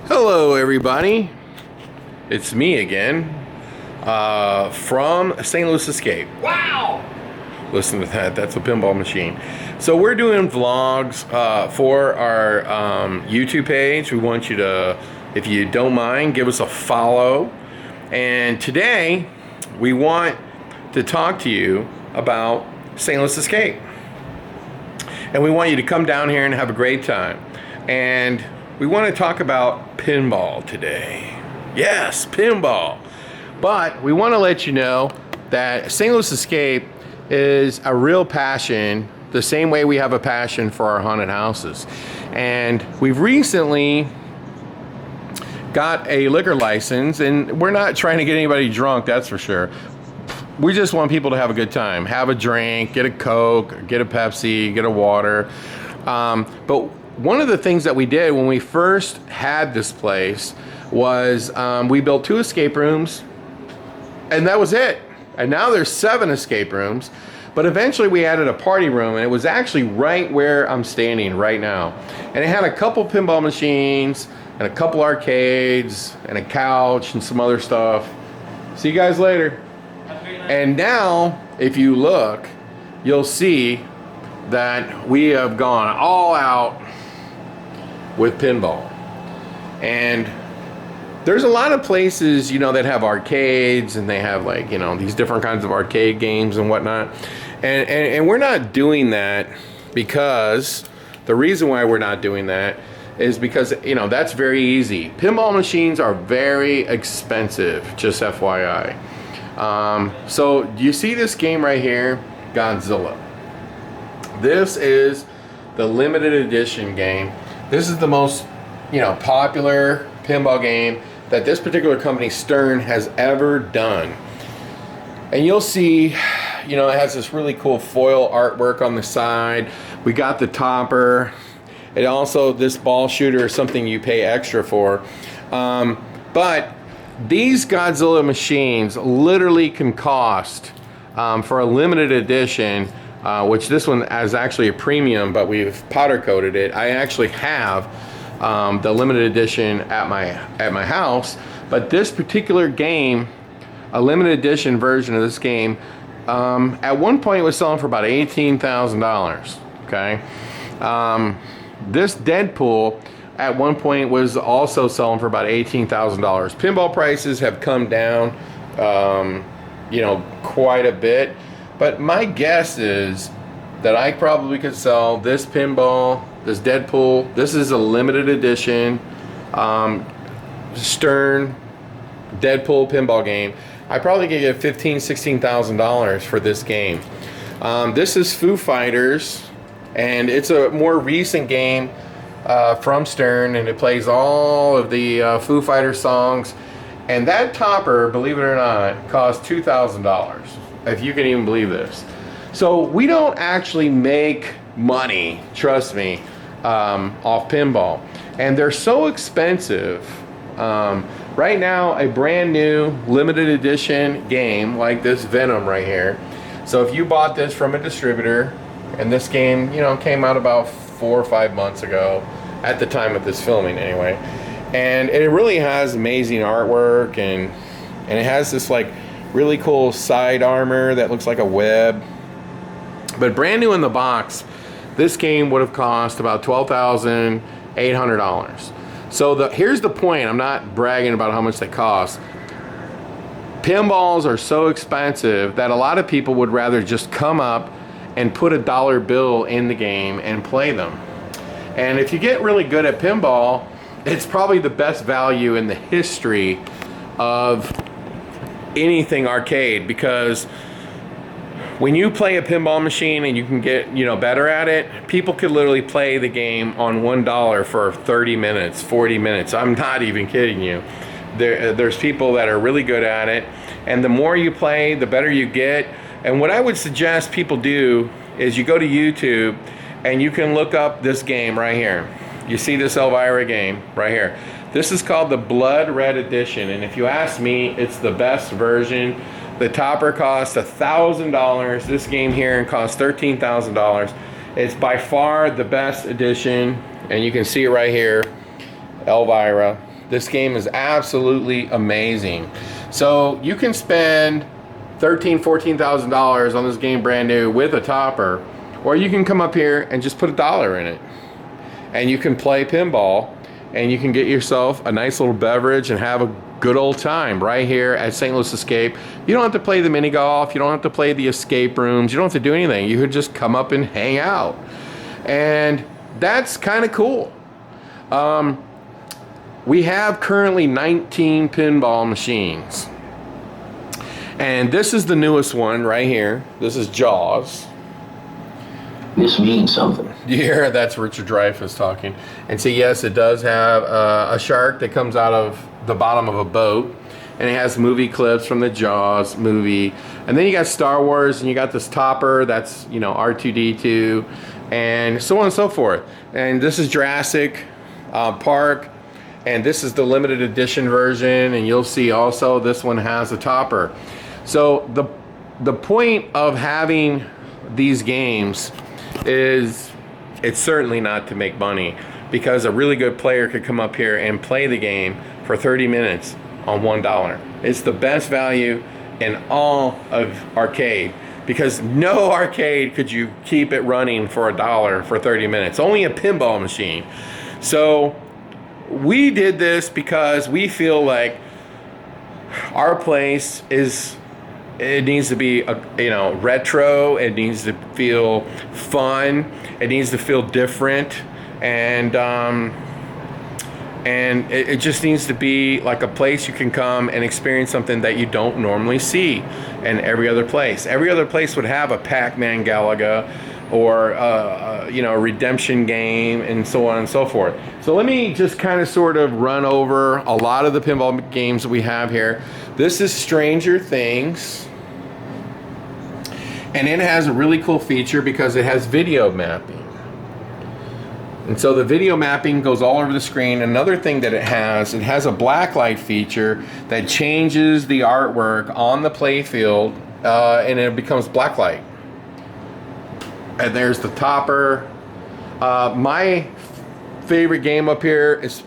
Hello everybody, it's me again from St. Louis Escape. Wow! Listen to that, that's a pinball machine. So we're doing vlogs for our YouTube page. We want you to, if you don't mind, give us a follow. And today we want to talk to you about St. Louis Escape. And we want you to come down here and have a great time. And we want to talk about pinball today. Yes, pinball. But we want to let you know that St. Louis Escape is a real passion, the same way we have a passion for our haunted houses. And we've recently got a liquor license, and we're not trying to get anybody drunk, that's for sure. We just want people to have a good time. Have a drink, get a Coke, get a Pepsi, get a water. But one of the things that we did when we first had this place was we built 2 escape rooms, and that was it. And now there's 7 escape rooms, but eventually we added a party room, and it was actually right where I'm standing right now. And it had a couple pinball machines and a couple arcades and a couch and some other stuff. See you guys later. And now, if you look, you'll see that we have gone all out with pinball. And there's a lot of places, you know, that have arcades, and they have, like, you know, these different kinds of arcade games and whatnot. And we're not doing that because the reason why we're not doing that is because, you know, that's very easy. Pinball machines are very expensive, just FYI. So you see this game right here, Godzilla. This is the limited edition game. This is the most, you know, popular pinball game that this particular company, Stern, has ever done. And you'll see, you know, it has this really cool foil artwork on the side. We got the topper. It also, this ball shooter is something you pay extra for. But these Godzilla machines literally can cost, for a limited edition, which this one is actually a premium, but we've powder coated it. I actually have the limited edition at my house, but this particular game, a limited edition version of this game, at one point it was selling for about $18,000. Okay, this Deadpool at one point was also selling for about $18,000. Pinball prices have come down, you know, quite a bit. But my guess is that I probably could sell this pinball, this Deadpool. This is a limited edition Stern Deadpool pinball game. I probably could get $15,000, $16,000 for this game. This is Foo Fighters, and it's a more recent game from Stern, and it plays all of the Foo Fighters songs. And that topper, believe it or not, cost $2,000. If you can even believe this. So we don't actually make money, trust me, off pinball. And they're so expensive. Right now, a brand new limited edition game like this Venom right here. So if you bought this from a distributor, and this game, you know, came out about 4 or 5 months ago, at the time of this filming anyway. And it really has amazing artwork, and it has this, like, really cool side armor that looks like a web. But brand new in the box, this game would have cost about $12,800. So here's the point. I'm not bragging about how much they cost. Pinballs are so expensive that a lot of people would rather just come up and put a dollar bill in the game and play them. And if you get really good at pinball, it's probably the best value in the history of anything arcade, because when you play a pinball machine and you can get, you know, better at it, people could literally play the game on $1 for 30 minutes, 40 minutes. I'm not even kidding you. There's people that are really good at it, and the more you play, the better you get. And what I would suggest people do is you go to YouTube and you can look up this game right here. You see this Elvira game right here. This is called the Blood Red Edition, and if you ask me, it's the best version. The topper costs $1,000. This game here costs $13,000. It's by far the best edition, and you can see it right here, Elvira. This game is absolutely amazing. So you can spend $13,000-$14,000 on this game brand new with a topper, or you can come up here and just put $1 in it, and you can play pinball, and you can get yourself a nice little beverage and have a good old time right here at St. Louis Escape. You don't have to play the mini golf. You don't have to play the escape rooms. You don't have to do anything. You could just come up and hang out, and that's kind of cool. We have currently 19 pinball machines. And this is the newest one right here. This is Jaws. This means something. Yeah, that's Richard Dreyfuss talking. And so yes, it does have a shark that comes out of the bottom of a boat. And it has movie clips from the Jaws movie. And then you got Star Wars, and you got this topper that's, you know, R2-D2, and so on and so forth. And this is Jurassic Park. And this is the limited edition version, and you'll see also this one has a topper. So the point of having these games is, it's certainly not to make money, because a really good player could come up here and play the game for 30 minutes on $1. It's the best value in all of arcade, because no arcade could you keep it running for $1 for 30 minutes. Only a pinball machine. So we did this because we feel like our place is, it needs to be retro, it needs to feel fun, it needs to feel different, and it just needs to be like a place you can come and experience something that you don't normally see in every other place. Every other place would have a Pac-Man Galaga, or a redemption game, and so on and so forth. So let me just kind of sort of run over a lot of the pinball games that we have here. This is Stranger Things, and it has a really cool feature because it has video mapping. And so the video mapping goes all over the screen. Another thing that it has a blacklight feature that changes the artwork on the playfield, and it becomes blacklight. And there's the topper. My favorite game up here is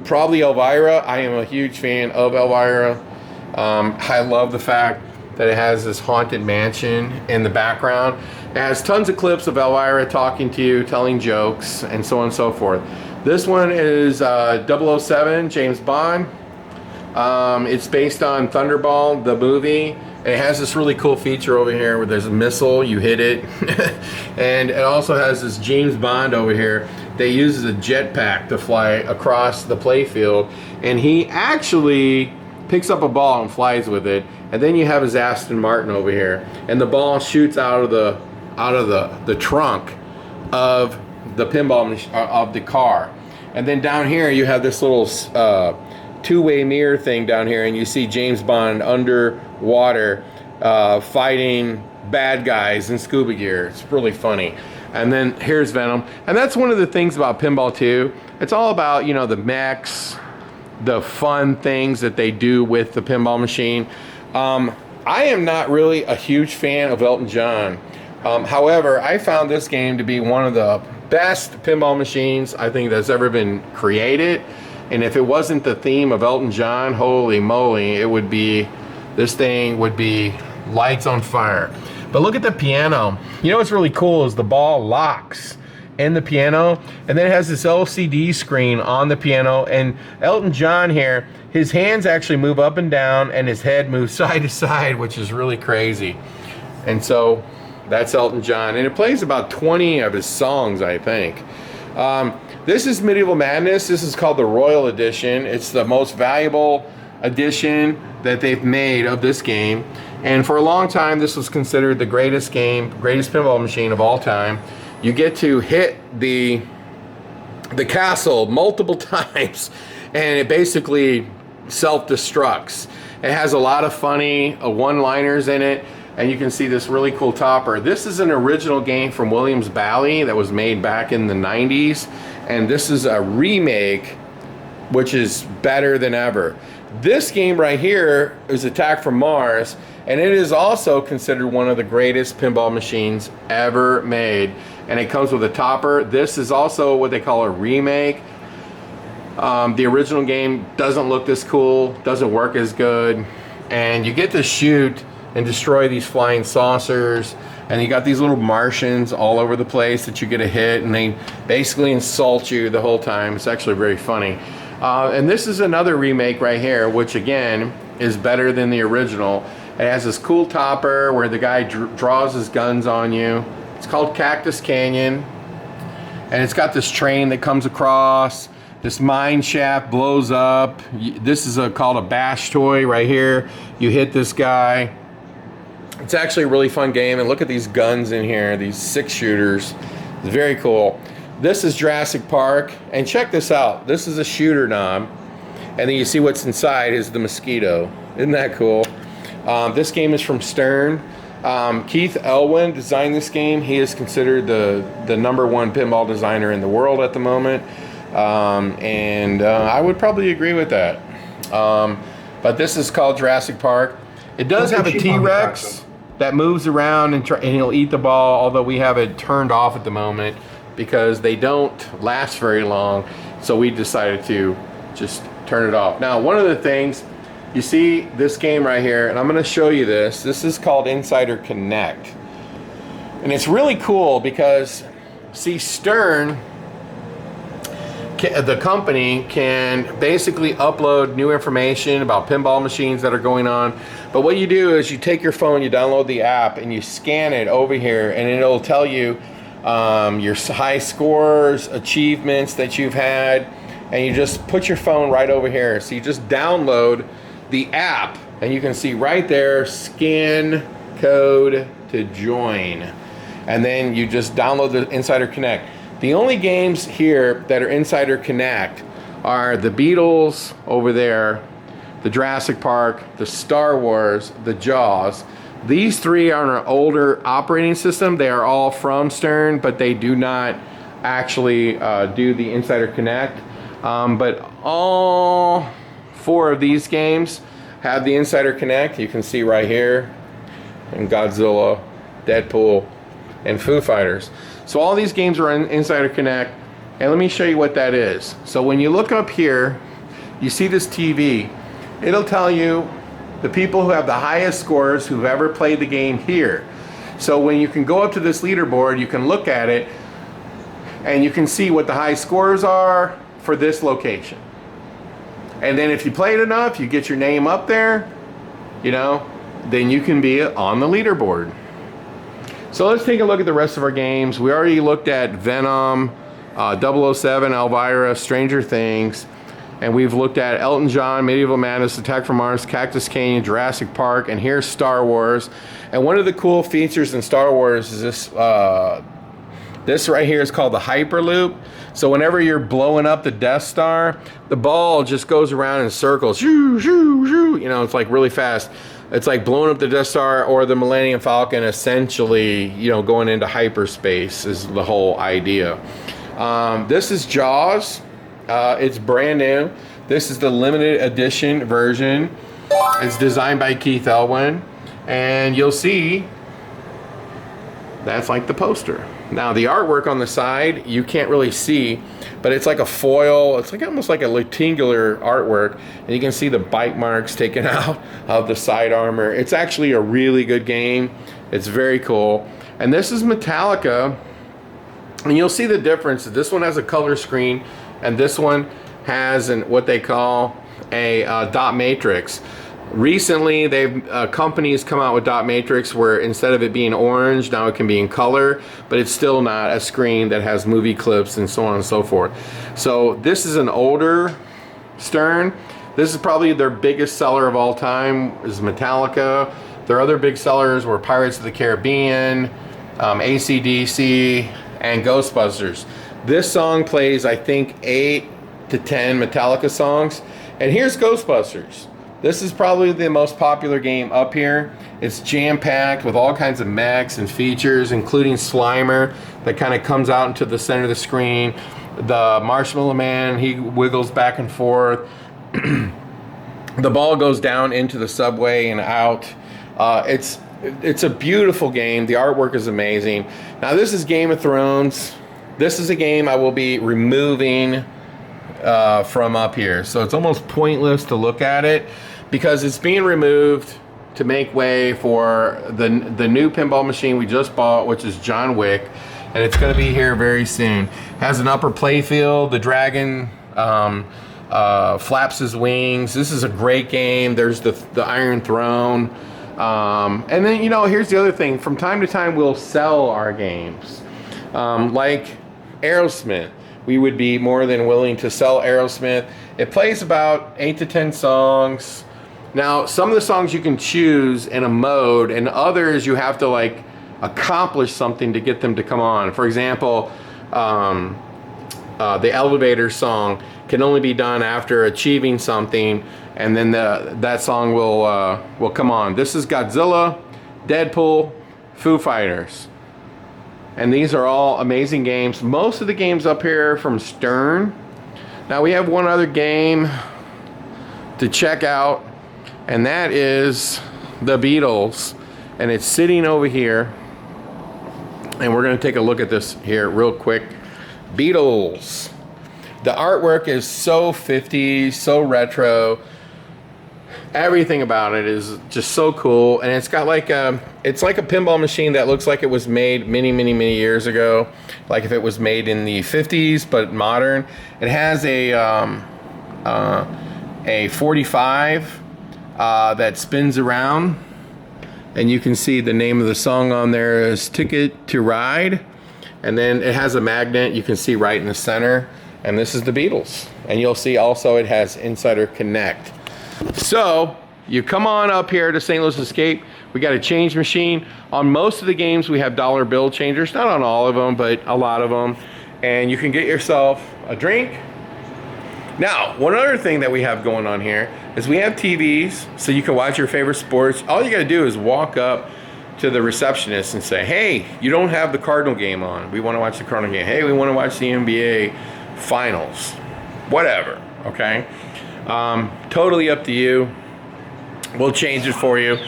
probably Elvira. I am a huge fan of Elvira. I love the fact that it has this haunted mansion in the background. It has tons of clips of Elvira talking to you, telling jokes, and so on and so forth. This one is 007, James Bond. It's based on Thunderball, the movie. It has this really cool feature over here where there's a missile, you hit it. And it also has this James Bond over here that uses a jetpack to fly across the playfield. And he actually picks up a ball and flies with it. And then you have his Aston Martin over here. And the ball shoots out of the trunk of the pinball of the car. And then down here you have this little two-way mirror thing down here, and you see James Bond underwater fighting bad guys in scuba gear. It's really funny. And then here's Venom. And that's one of the things about pinball too. It's all about, the mechs, the fun things that they do with the pinball machine. I am not really a huge fan of Elton John. However, I found this game to be one of the best pinball machines I think that's ever been created. And if it wasn't the theme of Elton John, holy moly, this thing would be lights on fire. But look at the piano. What's really cool is the ball locks in the piano, and then it has this LCD screen on the piano, and Elton John here, his hands actually move up and down, and his head moves side to side, which is really crazy. And so that's Elton John, and it plays about 20 of his songs, I think. This is Medieval Madness. This is called the Royal Edition. It's the most valuable edition that they've made of this game. And for a long time, this was considered the greatest pinball machine of all time. You get to hit the castle multiple times, and it basically self-destructs. It has a lot of funny one-liners in it, and you can see this really cool topper. This is an original game from Williams Bally that was made back in the 90s. And this is a remake, which is better than ever. This game right here is Attack from Mars, and it is also considered one of the greatest pinball machines ever made. And it comes with a topper. This is also what they call a remake. The original game doesn't look this cool, doesn't work as good, and you get to shoot and destroy these flying saucers, and you got these little Martians all over the place that you get to hit, and they basically insult you the whole time. It's actually very funny. And this is another remake right here, which again is better than the original. It has this cool topper where the guy draws his guns on you. It's called Cactus Canyon, and it's got this train that comes across. This mine shaft blows up. This is called a bash toy right here. You hit this guy. It's actually a really fun game, and look at these guns in here, these 6-shooters. It's very cool. This is Jurassic Park, and check this out. This is a shooter knob, and then you see what's inside is the mosquito. Isn't that cool? This game is from Stern. Keith Elwin designed this game. He is considered the #1 pinball designer in the world at the moment. I would probably agree with that. But this is called Jurassic Park. It does have a T-Rex that moves around and he'll eat the ball, although we have it turned off at the moment because they don't last very long. So we decided to just turn it off. Now, one of the things, you see this game right here, and I'm going to show you this. This is called Insider Connect. And it's really cool because, see, Stern, the company, can basically upload new information about pinball machines that are going on. But what you do is you take your phone, you download the app, and you scan it over here, and it'll tell you your high scores, achievements that you've had, and you just put your phone right over here. So you just download the app, and you can see right there, scan code to join. And then you just download the Insider Connect. The only games here that are Insider Connect are the Beatles over there, the Jurassic Park, the Star Wars, the Jaws. These 3 are on an older operating system. They are all from Stern, but they do not actually do the Insider Connect. But all 4 of these games have the Insider Connect. You can see right here, and Godzilla, Deadpool, and Foo Fighters. So all these games are in Insider Connect, and let me show you what that is. So when you look up here, you see this TV. It'll tell you the people who have the highest scores who've ever played the game here. So when you can go up to this leaderboard, you can look at it, and you can see what the high scores are for this location. And then if you played enough, you get your name up there, you know, then you can be on the leaderboard. So let's take a look at the rest of our games. We already looked at Venom, 007, Elvira, Stranger Things, and we've looked at Elton John, Medieval Madness, Attack from Mars, Cactus Canyon, Jurassic Park, and here's Star Wars. And one of the cool features in Star Wars is this, this right here is called the Hyperloop. So whenever you're blowing up the Death Star, the ball just goes around in circles. Shoo, shoo, shoo. You know, it's like really fast. It's like blowing up the Death Star or the Millennium Falcon, essentially, you know, going into hyperspace is the whole idea. This is Jaws. It's brand new. This is the limited edition version. It's designed by Keith Elwin. And you'll see that's like the poster. Now the artwork on the side you can't really see, but it's like a foil. It's like almost like a rectangular artwork, and you can see the bite marks taken out of the side armor. It's actually a really good game. It's very cool. And this is Metallica, and you'll see the difference. This one has a color screen, and this one has what they call a dot matrix. Recently, companies come out with dot matrix where instead of it being orange, now it can be in color, but it's still not a screen that has movie clips and so on and so forth. So this is an older Stern. This is probably their biggest seller of all time, is Metallica. Their other big sellers were Pirates of the Caribbean, AC/DC, and Ghostbusters. This song plays, I think, 8 to 10 Metallica songs. And here's Ghostbusters. This is probably the most popular game up here. It's jam-packed with all kinds of mechs and features, including Slimer that kind of comes out into the center of the screen. The Marshmallow Man, he wiggles back and forth. The ball goes down into the subway and out. It's a beautiful game. The artwork is amazing. Now this is Game of Thrones. This is a game I will be removing from up here. So it's almost pointless to look at it because it's being removed to make way for the new pinball machine we just bought, which is John Wick, and it's going to be here very soon. Has an upper play field. The dragon flaps his wings. This is a great game. There's the Iron Throne. And then, you know, here's the other thing. From time to time, we'll sell our games. Like Aerosmith. We would be more than willing to sell Aerosmith. It plays about 8 to 10 songs. Now, some of the songs you can choose in a mode, and others you have to like accomplish something to get them to come on. For example, the elevator song can only be done after achieving something, and then that song will come on. This is Godzilla, Deadpool, Foo Fighters. And these are all amazing games. Most of the games up here are from Stern. Now we have one other game to check out, and that is the Beatles. And it's sitting over here. And we're gonna take a look at this here real quick. Beatles. The artwork is so 50s, so retro. Everything about it is just so cool, and it's got like it's like a pinball machine that looks like it was made many years ago, like if it was made in the 50s but modern. It has a 45 that spins around, and you can see the name of the song on there is Ticket to Ride, and then it has a magnet you can see right in the center, and this is the Beatles. And you'll see also it has Insider Connect. So you come on up here to St. Louis Escape. We got a change machine. On most of the games we have dollar bill changers, not on all of them, but a lot of them. And you can get yourself a drink. Now, one other thing that we have going on here is we have TVs, so you can watch your favorite sports. All you gotta do is walk up to the receptionist and say, hey, you don't have the Cardinal game on. We wanna watch the Cardinal game. Hey, we wanna watch the NBA finals. Whatever, okay? Totally up to you. We'll change it for you.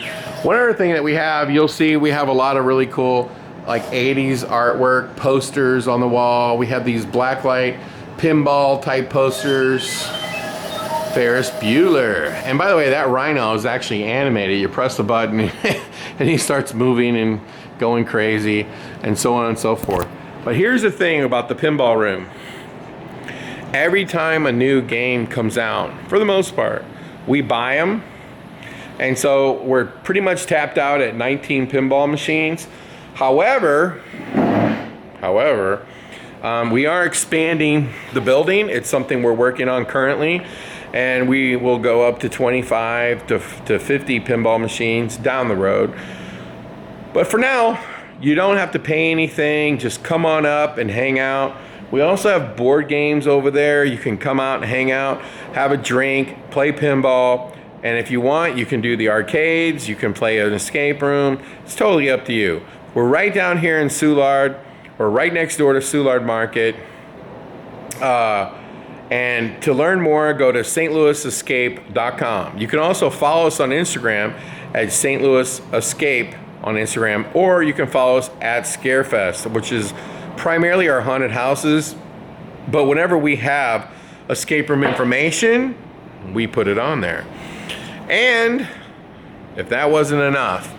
One other thing that we have, you'll see we have a lot of really cool like 80s artwork, posters on the wall. We have these blacklight pinball type posters. Ferris Bueller. And by the way, that rhino is actually animated. You press the button and he starts moving and going crazy and so on and so forth. But here's the thing about the pinball room. Every time a new game comes out, for the most part, we buy them. And so we're pretty much tapped out at 19 pinball machines. However, we are expanding the building. It's something we're working on currently. And we will go up to 25 to 50 pinball machines down the road. But for now, you don't have to pay anything. Just come on up and hang out. We also have board games over there. You can come out and hang out, have a drink, play pinball. And if you want, you can do the arcades. You can play an escape room. It's totally up to you. We're right down here in Soulard. We're right next door to Soulard Market. And to learn more, go to stlouisescape.com. You can also follow us on Instagram at St. Louis Escape on Instagram, or you can follow us at Scarefest, which is primarily our haunted houses. But whenever we have escape room information, we put it on there. And if that wasn't enough,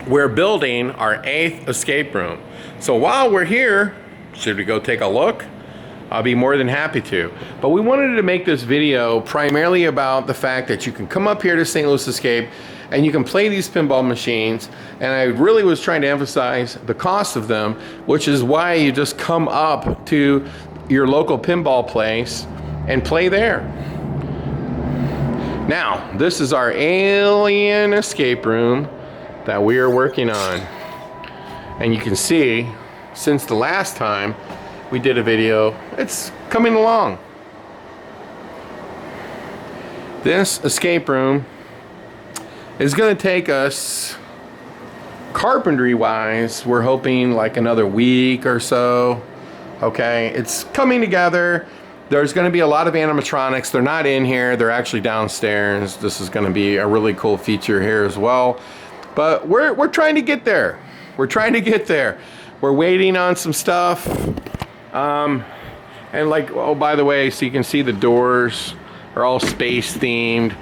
we're building our 8th escape room. So while we're here, should we go take a look? I'll be more than happy to. But we wanted to make this video primarily about the fact that you can come up here to St. Louis Escape and you can play these pinball machines. And I really was trying to emphasize the cost of them, which is why you just come up to your local pinball place and play there. Now, this is our alien escape room that we are working on. And you can see, since the last time we did a video, it's coming along. This escape room is going to take us, carpentry wise, we're hoping like another week or so. Okay, it's coming together. There's going to be a lot of animatronics. They're not in here, they're actually downstairs. This is going to be a really cool feature here as well. But we're trying to get there. We're trying to get there. We're waiting on some stuff. And like, oh, by the way, so you can see the doors are all space themed,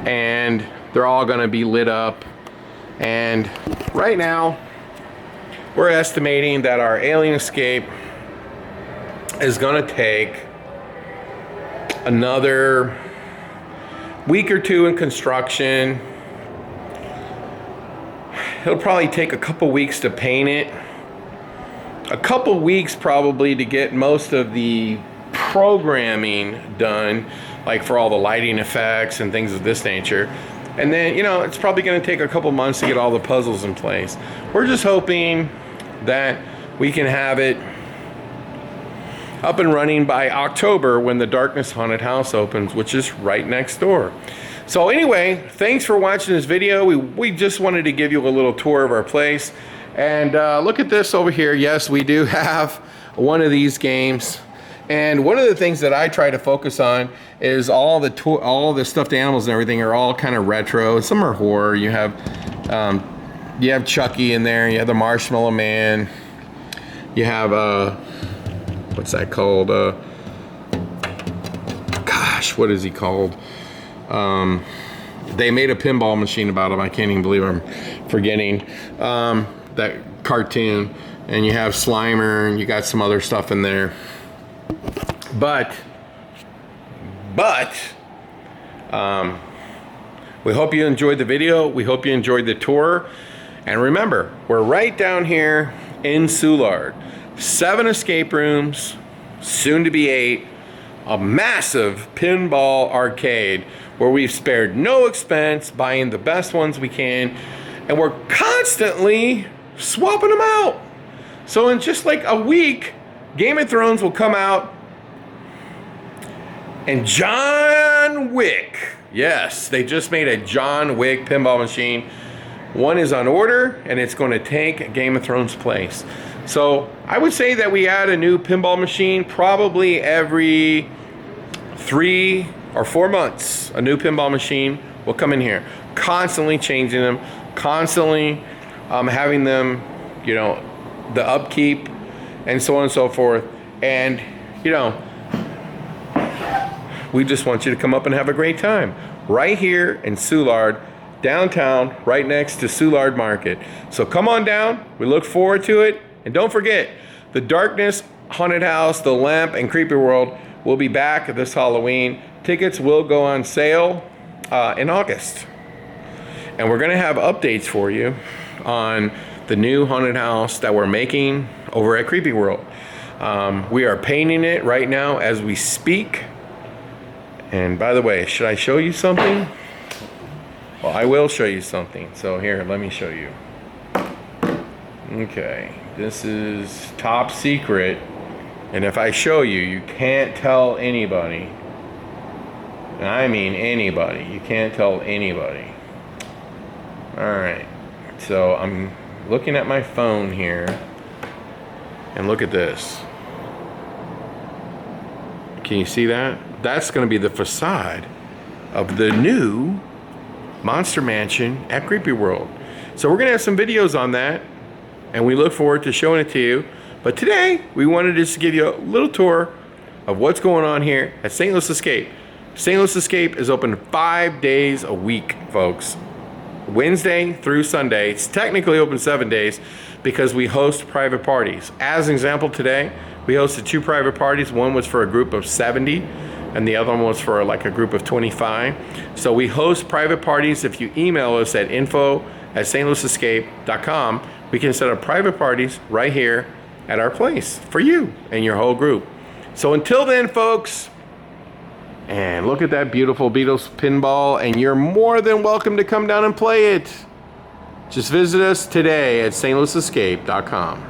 and they're all gonna be lit up. And right now, we're estimating that our alien escape is gonna take another week or two in construction. It'll probably take a couple weeks to paint it. A couple weeks probably to get most of the programming done, like for all the lighting effects and things of this nature. And then, you know, it's probably gonna take a couple months to get all the puzzles in place. We're just hoping that we can have it up and running by October when the Darkness Haunted House opens, which is right next door. So anyway, thanks for watching this video. We just wanted to give you a little tour of our place. And look at this over here. Yes, we do have one of these games. And one of the things that I try to focus on is all the stuffed animals and everything are all kind of retro. Some are horror. You have Chucky in there. You have the Marshmallow Man. You have what's that called? Gosh, what is he called? They made a pinball machine about him. I can't even believe I'm forgetting that cartoon. And you have Slimer, and you got some other stuff in there. But we hope you enjoyed the video. We hope you enjoyed the tour. And remember, we're right down here in Soulard. 7 escape rooms, soon to be 8. A massive pinball arcade where we've spared no expense buying the best ones we can. And we're constantly swapping them out. So in just like a week, Game of Thrones will come out. And John Wick. Yes, they just made a John Wick pinball machine. One is on order, and it's going to take Game of Thrones' place. So I would say that we add a new pinball machine probably every 3 or 4 months. A new pinball machine will come in here. Constantly changing them, constantly having them, you know, the upkeep and so on and so forth. And, you know, we just want you to come up and have a great time. Right here in Soulard, downtown, right next to Soulard Market. So come on down. We look forward to it. And don't forget, the Darkness Haunted House, the Lamp, and Creepy World will be back this Halloween. Tickets will go on sale in August. And we're going to have updates for you on the new haunted house that we're making over at Creepy World. We are painting it right now as we speak. And by the way, should I show you something? Well, I will show you something. So here, let me show you. Okay, this is top secret. And if I show you, you can't tell anybody. And I mean anybody. You can't tell anybody. All right, so I'm looking at my phone here. And look at this. Can you see that? That's going to be the facade of the new Monster Mansion at Creepy World. So we're going to have some videos on that, and we look forward to showing it to you. But today, we wanted just to give you a little tour of what's going on here at St. Louis Escape. St. Louis Escape is open 5 days a week, folks. Wednesday through Sunday. It's technically open 7 days because we host private parties. As an example, today, we hosted 2 private parties. One was for a group of 70, and the other one was for like a group of 25. So we host private parties. If you email us at info@stlouisescape.com, we can set up private parties right here at our place for you and your whole group. So until then, folks, and look at that beautiful Beatles pinball, and you're more than welcome to come down and play it. Just visit us today at stlouisescape.com.